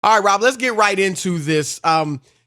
All right, Rob, let's get right into this.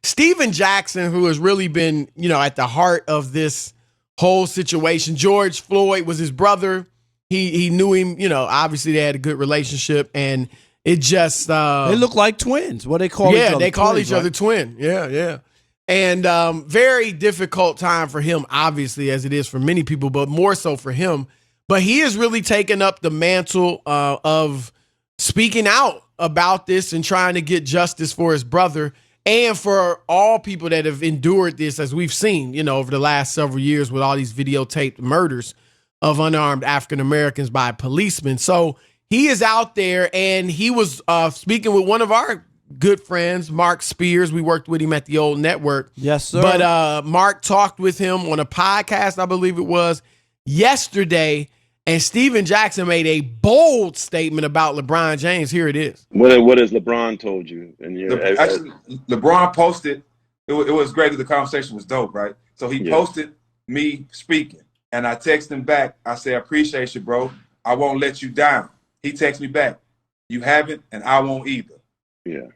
Steven Jackson, who has really been, at the heart of this whole situation. George Floyd was his brother. He knew him, obviously they had a good relationship, and it just they look like twins. What they call each other? Yeah, they call twins, each other twin. Yeah. And very difficult time for him, obviously, as it is for many people, but more so for him. But he has really taken up the mantle of speaking out about this and trying to get justice for his brother and for all people that have endured this, as we've seen, over the last several years with all these videotaped murders of unarmed African Americans by policemen. So he is out there, and he was speaking with one of our good friends, Mark Spears. We worked with him at the old network. Yes, sir. But Mark talked with him on a podcast, I believe it was, yesterday, and Steven Jackson made a bold statement about LeBron James. Here it is. What has LeBron told you? And actually, LeBron posted, it was great. The conversation was dope, right? So he posted me speaking, and I texted him back. I said, I appreciate you, bro. I won't let you down. He texted me back, you haven't, and I won't either. Yeah.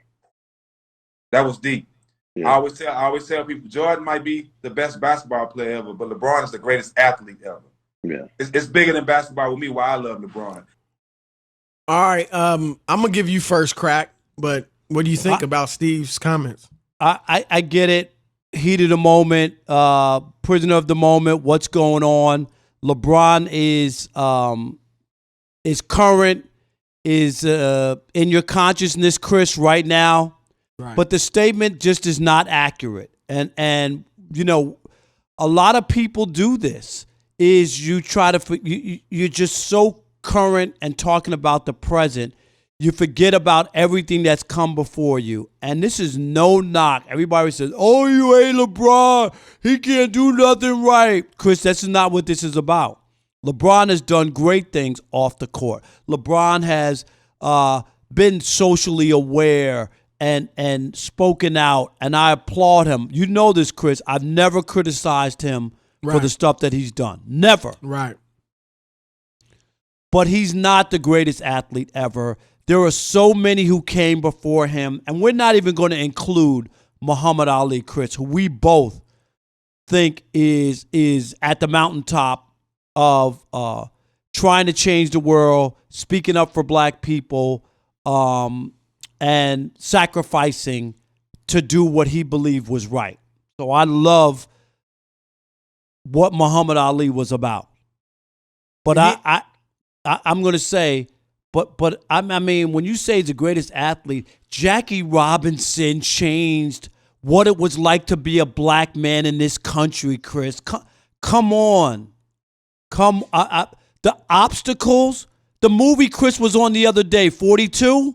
That was deep. Yeah. I always tell people, Jordan might be the best basketball player ever, but LeBron is the greatest athlete ever. Yeah. It's bigger than basketball with me, why I love LeBron. All right. I'm going to give you first crack, but what do you think about Steve's comments? I get it. Heat of the moment, prisoner of the moment, what's going on. LeBron is current, is in your consciousness, Chris, right now. Right. But the statement just is not accurate. And a lot of people do this. Is you try to you're just so current and talking about the present, you forget about everything that's come before you. And this is no knock. Everybody says, "Oh, you ain't LeBron. He can't do nothing right." Chris, this is not what this is about. LeBron has done great things off the court. LeBron has been socially aware and spoken out, and I applaud him. You know this, Chris. I've never criticized him for the stuff that he's done. Never. Right. But he's not the greatest athlete ever. There are so many who came before him, and we're not even going to include Muhammad Ali, Chris, who we both think is at the mountaintop of trying to change the world, speaking up for black people, and sacrificing to do what he believed was right. So I love what Muhammad Ali was about. But I'm going to say, but I mean, when you say he's the greatest athlete, Jackie Robinson changed what it was like to be a black man in this country, Chris. Come on. The obstacles, the movie Chris was on the other day, 42.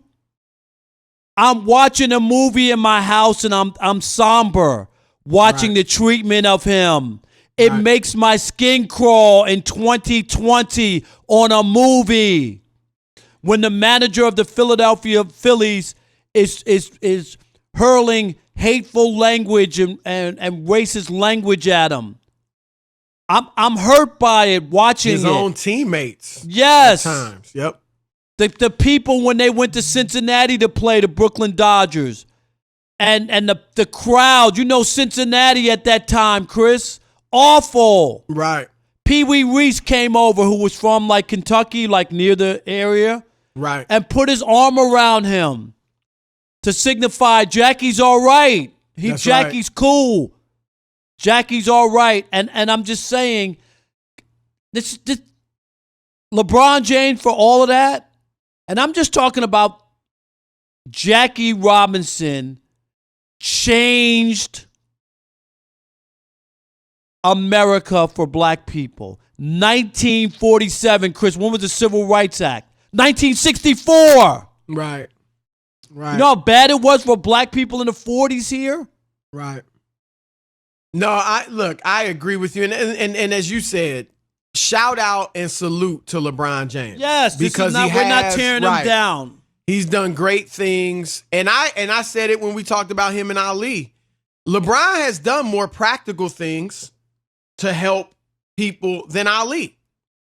I'm watching a movie in my house and I'm somber watching the treatment of him. It makes my skin crawl in 2020 on a movie. When the manager of the Philadelphia Phillies is hurling hateful language and racist language at him. I'm hurt by it watching his own teammates. Yes. At times. Yep. The people when they went to Cincinnati to play the Brooklyn Dodgers. And the crowd, Cincinnati at that time, Chris. Awful. Right. Pee Wee Reese came over, who was from Kentucky, near the area. Right. And put his arm around him to signify Jackie's all right. Jackie's cool. Jackie's all right. And I'm just saying, this LeBron James for all of that. And I'm just talking about Jackie Robinson changed America for black people. 1947, Chris, when was the Civil Rights Act? 1964. Right. You know how bad it was for black people in the 40s here? Right. No, I agree with you. And as you said, shout out and salute to LeBron James. Yes, because we're not tearing him down. He's done great things. And I said it when we talked about him and Ali. LeBron has done more practical things to help people than Ali.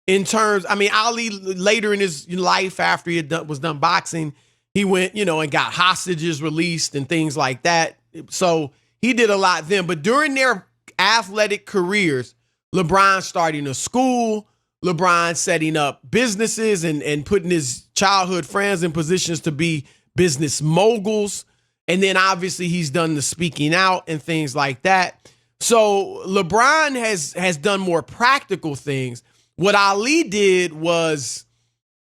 In terms, Ali later in his life, after he was done boxing, He went, and got hostages released and things like that. So he did a lot then. But during their athletic careers, LeBron starting a school, LeBron setting up businesses and putting his childhood friends in positions to be business moguls. And then obviously he's done the speaking out and things like that. So LeBron has done more practical things. What Ali did was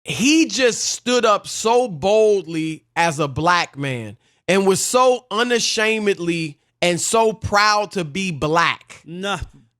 he just stood up so boldly as a black man and was so unashamedly and so proud to be black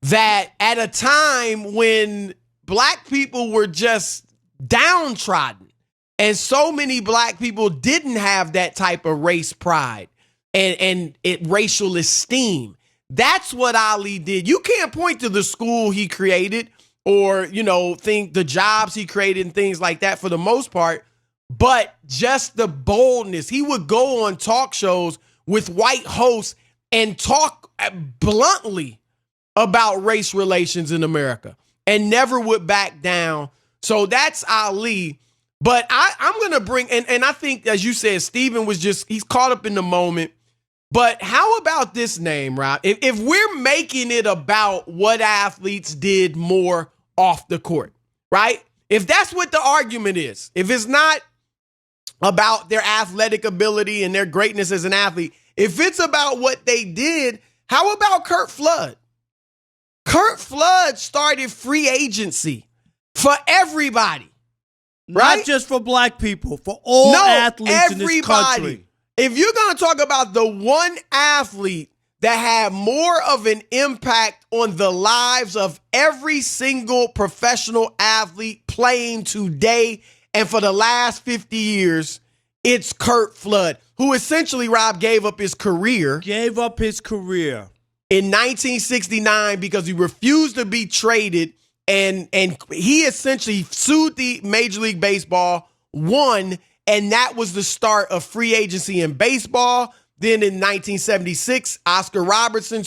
that at a time when black people were just downtrodden and so many black people didn't have that type of race pride and racial esteem. That's what Ali did. You can't point to the school he created or, think the jobs he created and things like that for the most part, but just the boldness. He would go on talk shows with white hosts and talk bluntly about race relations in America and never would back down. So that's Ali. But I'm going to bring, and I think, as you said, Steven he's caught up in the moment. But how about this name, Rob? If we're making it about what athletes did more off the court, right? If that's what the argument is, if it's not about their athletic ability and their greatness as an athlete, if it's about what they did, how about Curt Flood? Curt Flood started free agency for everybody, right? Not just for black people, for all athletes in this country. If you're going to talk about the one athlete that had more of an impact on the lives of every single professional athlete playing today and for the last 50 years, it's Curt Flood, who essentially, Rob, gave up his career. In 1969 because he refused to be traded, and he essentially sued the Major League Baseball, won, and that was the start of free agency in baseball. Then in 1976, Oscar Robertson,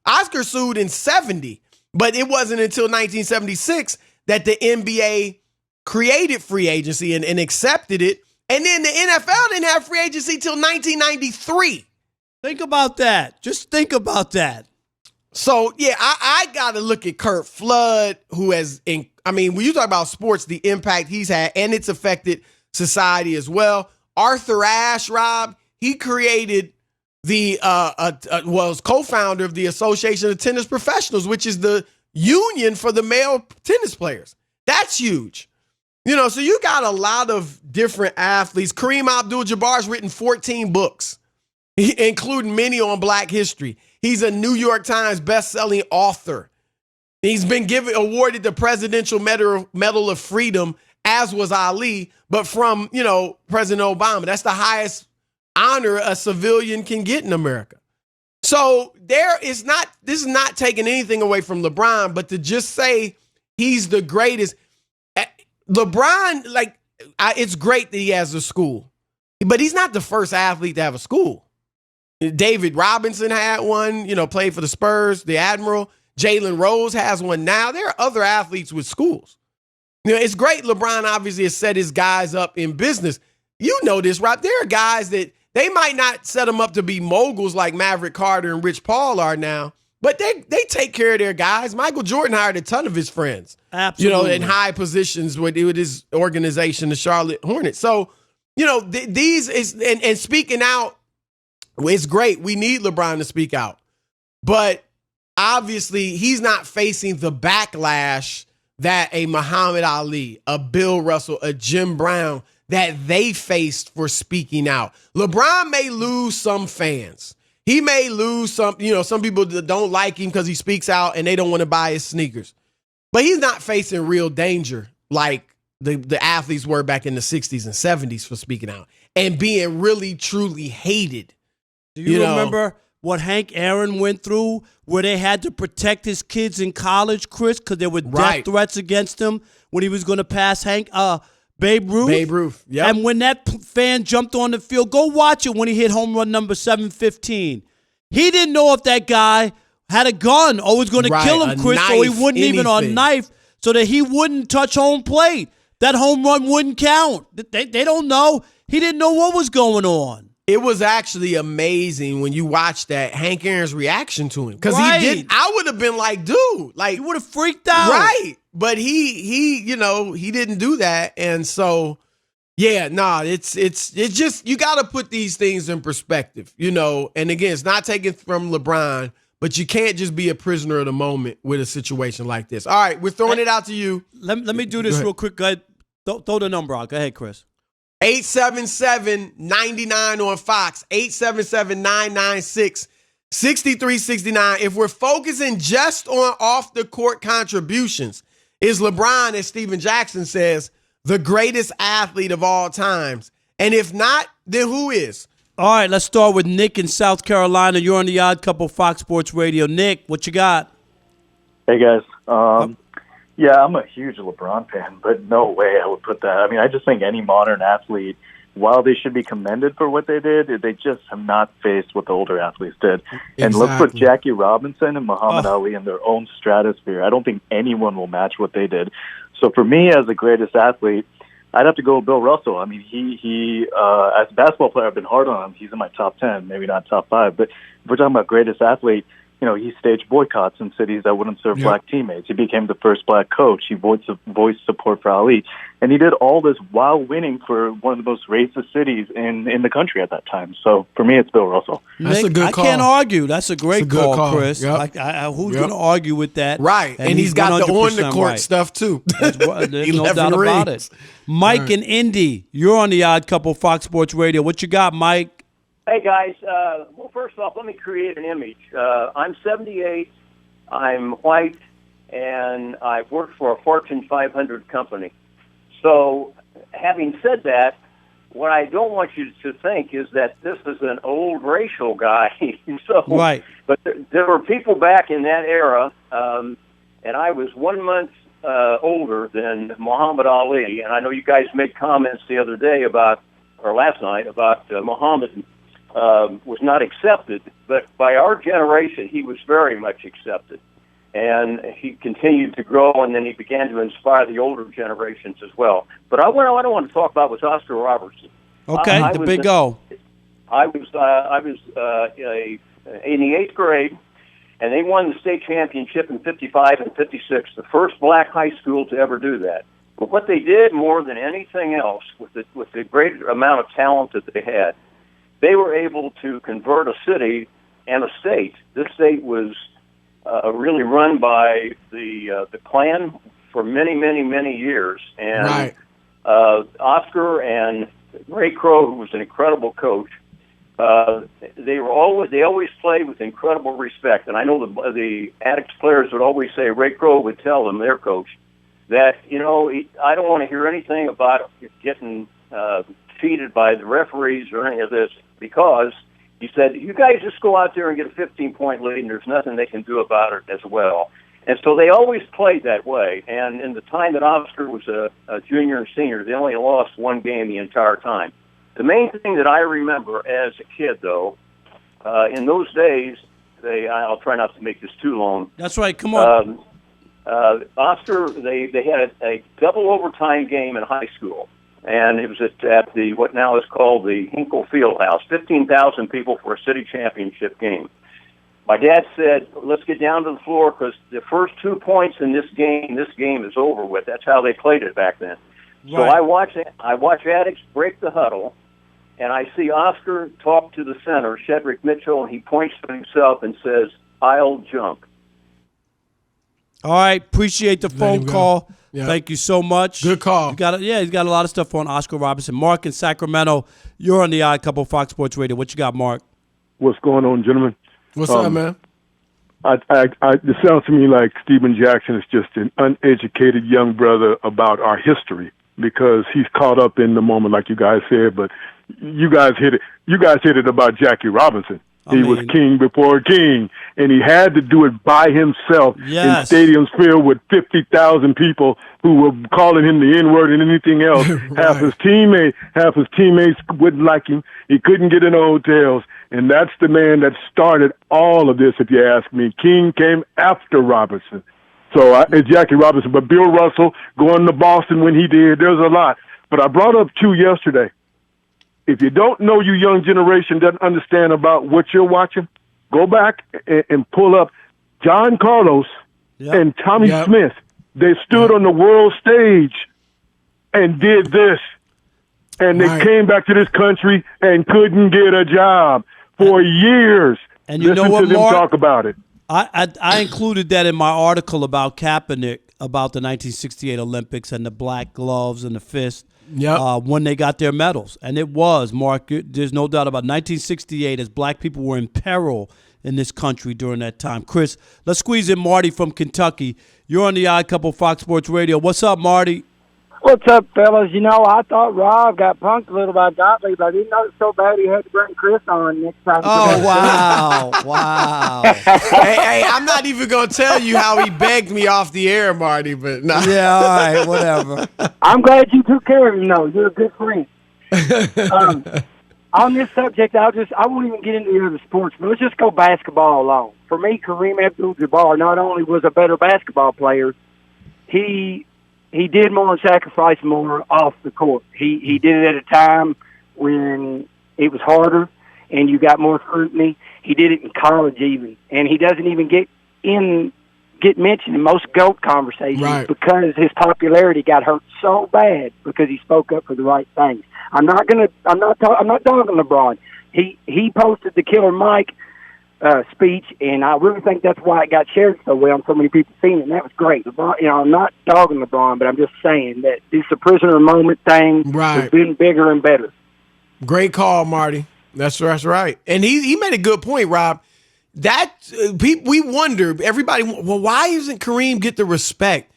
Oscar sued in 70, but it wasn't until 1976 that the NBA created free agency and accepted it. And then the NFL didn't have free agency till 1993. Think about that. Just think about that. So, yeah, I got to look at Curt Flood, who when you talk about sports, the impact he's had, and it's affected society as well. Arthur Ashe, Rob, he created was co-founder of the Association of Tennis Professionals, which is the union for the male tennis players. That's huge. So you got a lot of different athletes. Kareem Abdul-Jabbar has written 14 books, including many on Black history. He's a New York Times best-selling author. He's been awarded the Presidential Medal of Freedom, as was Ali, but from, President Obama. That's the highest honor a civilian can get in America. So this is not taking anything away from LeBron, but to just say he's the greatest. LeBron, it's great that he has a school, but he's not the first athlete to have a school. David Robinson had one, played for the Spurs, the Admiral. Jalen Rose has one now. There are other athletes with schools. It's great LeBron obviously has set his guys up in business. You know this, Rob. There are guys that they might not set them up to be moguls like Maverick Carter and Rich Paul are now, but they take care of their guys. Michael Jordan hired a ton of his friends, absolutely, in high positions with his organization, the Charlotte Hornets. So, these is and speaking out, it's great. We need LeBron to speak out, but obviously he's not facing the backlash that a Muhammad Ali, a Bill Russell, a Jim Brown, that they faced for speaking out. LeBron may lose some fans. He may lose some people that don't like him because he speaks out and they don't want to buy his sneakers. But he's not facing real danger like the athletes were back in the 60s and 70s for speaking out and being really, truly hated. Do you remember what Hank Aaron went through where they had to protect his kids in college, Chris, because there were death threats against him when he was going to pass Babe Ruth? Babe Ruth, yeah. And when that fan jumped on the field, go watch it when he hit home run number 715. He didn't know if that guy had a gun or was going to kill him, Chris, so he wouldn't even, or a knife, so that he wouldn't touch home plate. that home run wouldn't count. They don't know. He didn't know what was going on. It was actually amazing when you watch that Hank Aaron's reaction to him, because Right. he did. I would have been like, dude, like You would have freaked out. right, but he he didn't do that, and so yeah, nah, it's just you got to put these things in perspective, and again, it's not taken from LeBron, but you can't just be a prisoner of the moment with a situation like this. All right, we're throwing it out to you. Let me do this real quick. Go ahead. Throw the number out. Go ahead, Chris. 877-99 on Fox, 877-996-6369. If we're focusing just on off-the-court contributions, is LeBron, as Steven Jackson says, the greatest athlete of all times? And if not, then who is? All right, let's start with Nick in South Carolina. You're on the Odd Couple Fox Sports Radio. Nick, what you got? Hey, guys. Yeah, I'm a huge LeBron fan, but no way I would put that. I mean, I just think any modern athlete, while they should be commended for what they did, they just have not faced what the older athletes did. And let's put Jackie Robinson and Muhammad Ali in their own stratosphere. I don't think anyone will match what they did. So for me, as the greatest athlete, I'd have to go with Bill Russell. I mean, he as a basketball player, I've been hard on him. He's in my top 10, maybe not top 5. But if we're talking about greatest athlete, he staged boycotts in cities that wouldn't serve black teammates. He became the first black coach. He voiced support for Ali. And he did all this while winning for one of the most racist cities in the country at that time. So for me, it's Bill Russell. That's Nick, a good call. I can't argue. That's a great call, Chris. Yep. Who's going to argue with that? Right. And he's got the on-the-court right. stuff, too. There's no doubt about it. Mike in Indy, you're on the Odd Couple Fox Sports Radio. What you got, Mike? Hey, guys. Well, first off, let me create an image. I'm 78, I'm white, and I've worked for a Fortune 500 company. So, having said that, what I don't want you to think is that this is an old racial guy. Right. But there were people back in that era, and I was 1 month older than Muhammad Ali. And I know you guys made comments the other day last night about Muhammad was not accepted, but by our generation, he was very much accepted. And he continued to grow, and then he began to inspire the older generations as well. But what I want to talk about was Oscar Robertson. Okay, the big O. I was in the 8th grade, and they won the state championship in 55 and 56, the first black high school to ever do that. But what they did more than anything else, with the great amount of talent that they had, they were able to convert a city and a state. This state was really run by the Klan for many, many, many years. And Oscar and Ray Crow, who was an incredible coach, they always played with incredible respect. And I know the Addicts players would always say, Ray Crow would tell them, their coach, that, I don't want to hear anything about getting cheated by the referees or any of this, because he said, you guys just go out there and get a 15-point lead, and there's nothing they can do about it as well. And so they always played that way. And in the time that Oscar was a junior and senior, they only lost one game the entire time. The main thing that I remember as a kid, though, in those days, I'll try not to make this too long. That's right. Come on. Oscar, they had a double overtime game in high school. And it was at the what now is called the Hinkle Fieldhouse, 15,000 people for a city championship game. My dad said, let's get down to the floor because the first 2 points in this game is over with. That's how they played it back then. Right. So I watch Addicts break the huddle, and I see Oscar talk to the center, Shedrick Mitchell, and he points to himself and says, I'll jump. All right, appreciate the phone call. Yep. Thank you so much. Good call. He's got a lot of stuff on Oscar Robertson. Mark in Sacramento, you're on the Odd Couple Fox Sports Radio. What you got, Mark? What's going on, gentlemen? What's up, man? It sounds to me like Steven Jackson is just an uneducated young brother about our history, because he's caught up in the moment, like you guys said. But you guys hit it. You guys hit it about Jackie Robinson. He was king before king, and he had to do it by himself in stadiums filled with 50,000 people who were calling him the N-word and anything else. Half his teammates wouldn't like him. He couldn't get in the hotels, and that's the man that started all of this, if you ask me. King came after Robertson. So it's Jackie Robinson, but Bill Russell going to Boston when he did, there's a lot. But I brought up two yesterday. If you don't know, you young generation doesn't understand about what you're watching, go back and pull up John Carlos and Tommy Smith. They stood on the world stage and did this. And they came back to this country and couldn't get a job for years. And you Listen know what, to them Mark? talk about it. I included that in my article about Kaepernick, about the 1968 Olympics and the black gloves and the fist when they got their medals. And it was, Mark, there's no doubt about it. 1968, as black people were in peril in this country during that time. Chris, let's squeeze in Marty from Kentucky. You're on the Odd Couple Fox Sports Radio. What's up, Marty? What's up, fellas? You know, I thought Rob got punked a little by Gottlieb, but I didn't know it so bad he had to bring Chris on next time. Oh, wow. Wow. Hey, I'm not even going to tell you how he begged me off the air, Marty, but no. Yeah, all right, whatever. I'm glad you took care of him, though. You're a good friend. On this subject, I won't even get into the other sports, but let's just go basketball alone. For me, Kareem Abdul-Jabbar not only was a better basketball player, he did more and sacrificed more off the court. He did it at a time when it was harder and you got more scrutiny. He did it in college even, and he doesn't even get mentioned in most GOAT conversations because his popularity got hurt so bad because he spoke up for the right things. I'm not dogging LeBron. He posted the Killer Mike speech, and I really think that's why it got shared so well and so many people seen it, and that was great. LeBron, I'm not dogging LeBron, but I'm just saying that this prisoner moment thing has been bigger and better. Great call, Marty. That's right. And he made a good point, Rob. That we wonder, everybody, well, why doesn't Kareem get the respect?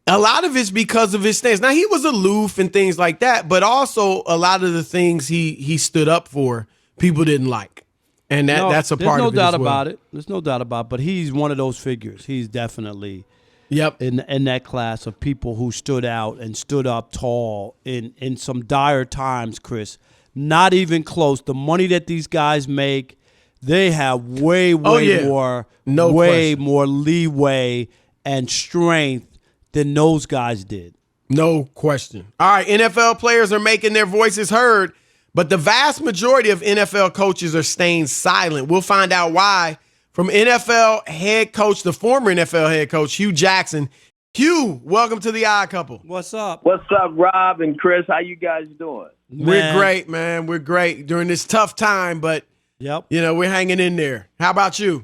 A lot of it's because of his stance. Now, he was aloof and things like that, but also a lot of the things he stood up for, people didn't like. And that's a part of it. There's no doubt about it. There's no doubt about it. But he's one of those figures. He's definitely in that class of people who stood out and stood up tall in some dire times, Chris. Not even close. The money that these guys make, they have way more leeway and strength than those guys did. No question. All right, NFL players are making their voices heard, but the vast majority of NFL coaches are staying silent. We'll find out why from NFL head coach, the former NFL head coach, Hugh Jackson. Hugh, welcome to the Odd Couple. What's up? What's up, Rob and Chris? How you guys doing? We're great, man. We're great during this tough time, but we're hanging in there. How about you?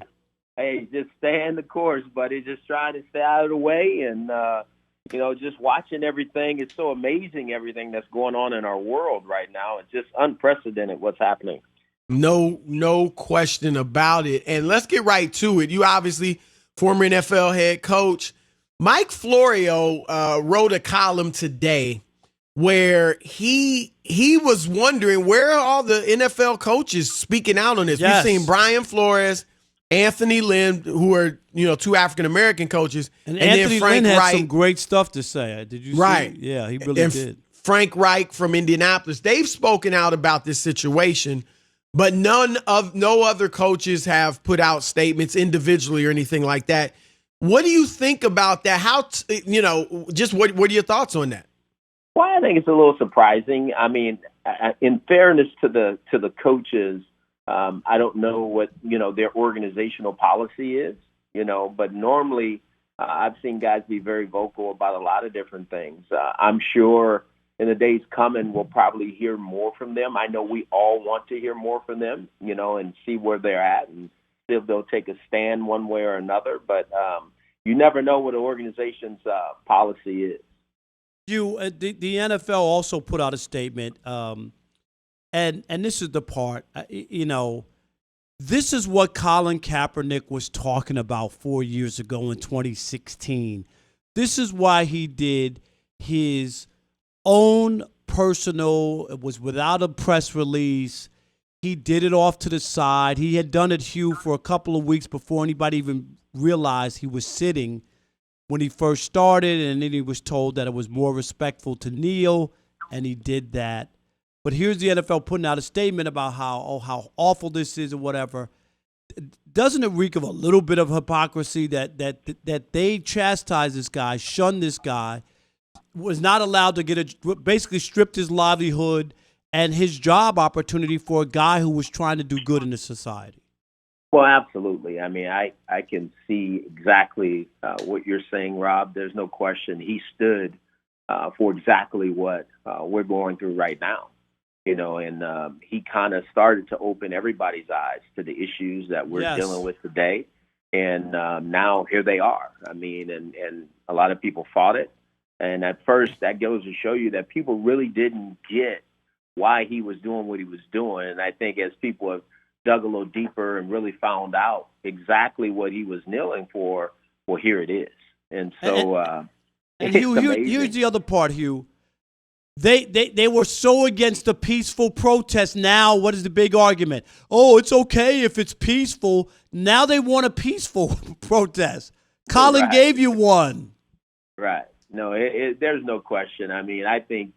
Hey, just staying the course, buddy. Just trying to stay out of the way and, just watching everything. It's so amazing, everything that's going on in our world right now. It's just unprecedented what's happening. No question about it. And let's get right to it. You obviously, former NFL head coach. Mike Florio wrote a column today where he was wondering where are all the NFL coaches speaking out on this. We've seen Brian Flores, Anthony Lynn, who are two African American coaches, and then Anthony Frank Lynn had Reich, some great stuff to say. Did you see? Yeah, he really did. Frank Reich from Indianapolis. They've spoken out about this situation, but no other coaches have put out statements individually or anything like that. What do you think about that? Just what are your thoughts on that? Well, I think it's a little surprising. I mean, in fairness to the coaches, I don't know what their organizational policy is, but normally I've seen guys be very vocal about a lot of different things. I'm sure in the days coming we'll probably hear more from them. I know we all want to hear more from them, and see where they're at and see if they'll take a stand one way or another. But you never know what an organization's policy is. The NFL also put out a statement, and this is the part, this is what Colin Kaepernick was talking about 4 years ago in 2016. This is why he did his own personal, it was without a press release. He did it off to the side. He had done it, Hugh, for a couple of weeks before anybody even realized he was sitting when he first started, and then he was told that it was more respectful to kneel, and he did that. But here's the NFL putting out a statement about how awful this is or whatever. doesn't it reek of a little bit of hypocrisy that they chastised this guy, shunned this guy, was not allowed to basically stripped his livelihood and his job opportunity for a guy who was trying to do good in the society? Well, absolutely. I mean, I can see exactly what you're saying, Rob. There's no question he stood for exactly what we're going through right now. And he kind of started to open everybody's eyes to the issues that we're dealing with today. And now here they are. I mean, and a lot of people fought it. And at first, that goes to show you that people really didn't get why he was doing what he was doing. And I think as people have dug a little deeper and really found out exactly what he was kneeling for, well, here it is. And so and Hugh, here's the other part, Hugh. They were so against the peaceful protest. Now, what is the big argument? Oh, it's okay if it's peaceful. Now they want a peaceful protest. Colin gave you one. Right. No, there's no question. I mean, I think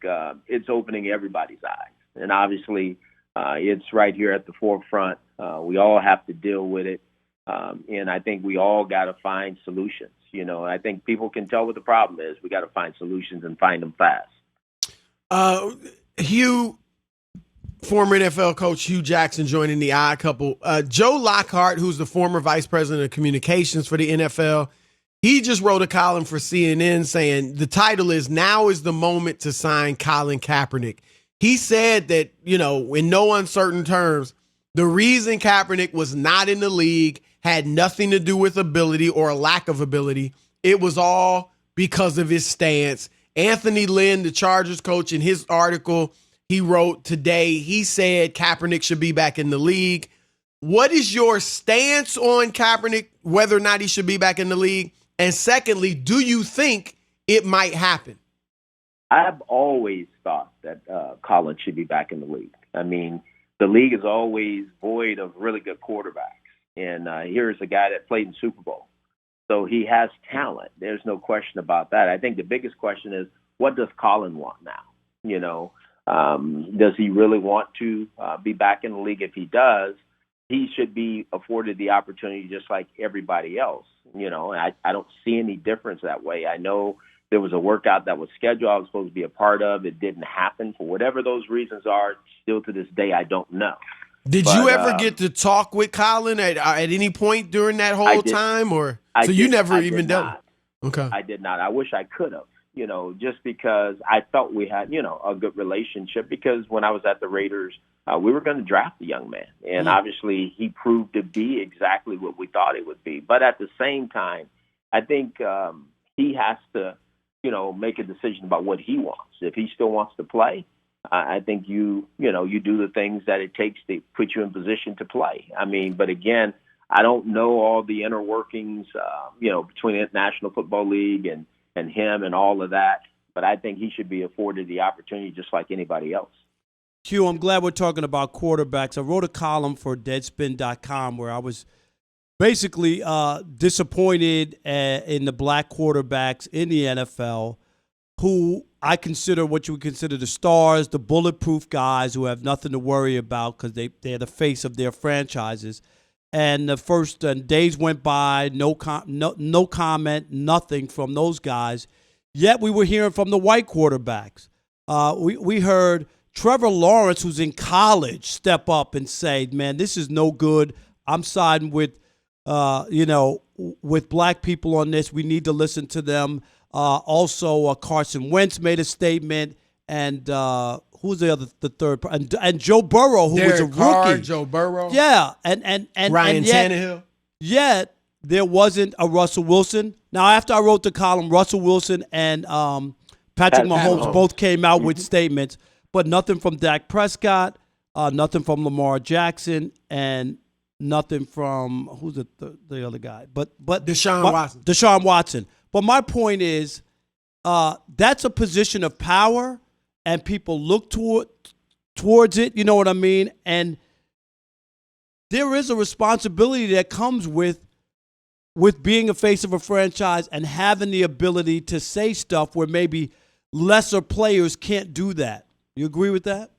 it's opening everybody's eyes. And obviously, it's right here at the forefront. We all have to deal with it. And I think we all got to find solutions. I think people can tell what the problem is. We got to find solutions and find them fast. Hugh, former NFL coach Hugh Jackson joining the Odd Couple. Joe Lockhart, who's the former vice president of communications for the NFL, he just wrote a column for CNN saying the title is "Now is the Moment to Sign Colin Kaepernick." He said that, in no uncertain terms, the reason Kaepernick was not in the league had nothing to do with ability or a lack of ability. It was all because of his stance. Anthony Lynn, the Chargers coach, in his article he wrote today, he said Kaepernick should be back in the league. What is your stance on Kaepernick, whether or not he should be back in the league? And secondly, do you think it might happen? I've always thought that Colin should be back in the league. I mean, the league is always void of really good quarterbacks. And here's a guy that played in Super Bowl. So he has talent. There's no question about that. I think the biggest question is, what does Colin want now? Does he really want to be back in the league? If he does, he should be afforded the opportunity just like everybody else. I don't see any difference that way. I know there was a workout that was scheduled I was supposed to be a part of. It didn't happen for whatever those reasons are. Still to this day, I don't know. Did you ever get to talk with Colin at any point during that whole time? Or so you never even done? Okay. I did not. I wish I could have, just because I felt we had, a good relationship, because when I was at the Raiders, we were going to draft the young man. And obviously he proved to be exactly what we thought he would be. But at the same time, I think he has to, make a decision about what he wants. If he still wants to play, I think you do the things that it takes to put you in position to play. I mean, but again, I don't know all the inner workings, between the National Football League and him and all of that. But I think he should be afforded the opportunity just like anybody else. Hugh, I'm glad we're talking about quarterbacks. I wrote a column for Deadspin.com where I was basically disappointed in the black quarterbacks in the NFL who I consider what you would consider the stars, the bulletproof guys who have nothing to worry about because they're the face of their franchises. And the first days went by, no comment, nothing from those guys. Yet we were hearing from the white quarterbacks. We heard Trevor Lawrence, who's in college, step up and say, man, this is no good. I'm siding with, with black people on this. We need to listen to them. Also, Carson Wentz made a statement, and who's the third? And Joe Burrow, who was a rookie. Carr, Joe Burrow. Yeah, and Ryan Tannehill. Yet there wasn't a Russell Wilson. Now, after I wrote the column, Russell Wilson and Patrick Mahomes both came out with statements, but nothing from Dak Prescott, nothing from Lamar Jackson, and nothing from who's the other guy? But Deshaun Watson. But my point is, that's a position of power, and people look towards it. You know what I mean? And there is a responsibility that comes with being a face of a franchise and having the ability to say stuff where maybe lesser players can't do that. You agree with that?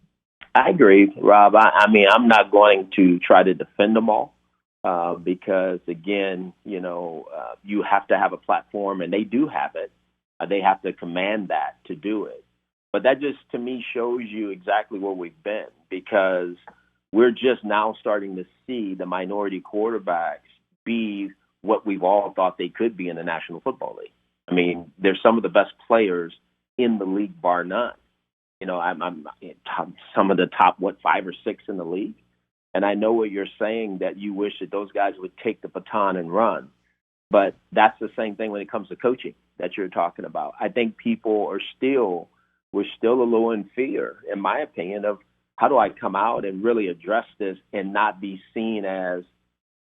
I agree, Rob. I mean, I'm not going to try to defend them all. because, again, you have to have a platform, and they do have it. They have to command that to do it. But that just, to me, shows you exactly where we've been, because we're just now starting to see the minority quarterbacks be what we've all thought they could be in the National Football League. I mean, they're some of the best players in the league, bar none. I'm some of the top, 5 or 6 in the league. And I know what you're saying, that you wish that those guys would take the baton and run. But that's the same thing when it comes to coaching that you're talking about. I think people we're still a little in fear, in my opinion, of how do I come out and really address this and not be seen as,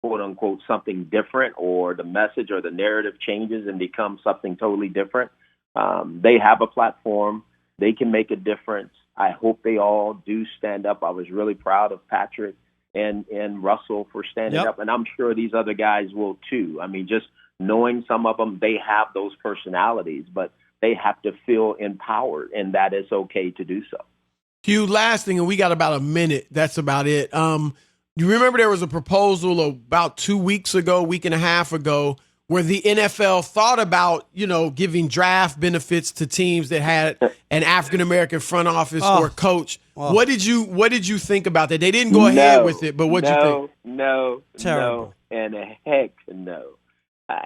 quote unquote, something different, or the message or the narrative changes and becomes something totally different. They have a platform. They can make a difference. I hope they all do stand up. I was really proud of Patrick and Russell for standing up, and I'm sure these other guys will too. I mean, just knowing some of them, they have those personalities, but they have to feel empowered, and that it's okay to do so. Hugh, last thing, and we got about a minute. That's about it. You remember there was a proposal about 2 weeks ago, week and a half ago, where the NFL thought about, giving draft benefits to teams that had an African-American front office or coach. What did you think about that? They didn't go ahead with it, but what did you think? No, and a heck no.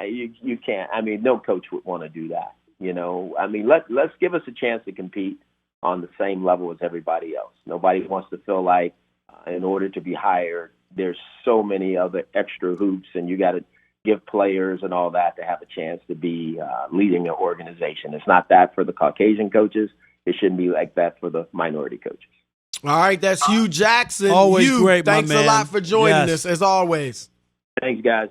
You can't. I mean, no coach would want to do that. I mean, let's give us a chance to compete on the same level as everybody else. Nobody wants to feel like in order to be hired, there's so many other extra hoops, and you got to give players and all that to have a chance to be leading an organization. It's not that for the Caucasian coaches. It shouldn't be like that for the minority coaches. All right, that's Hugh Jackson. Always Hugh, great, my thanks man. a lot for joining us, as always. Thanks, guys.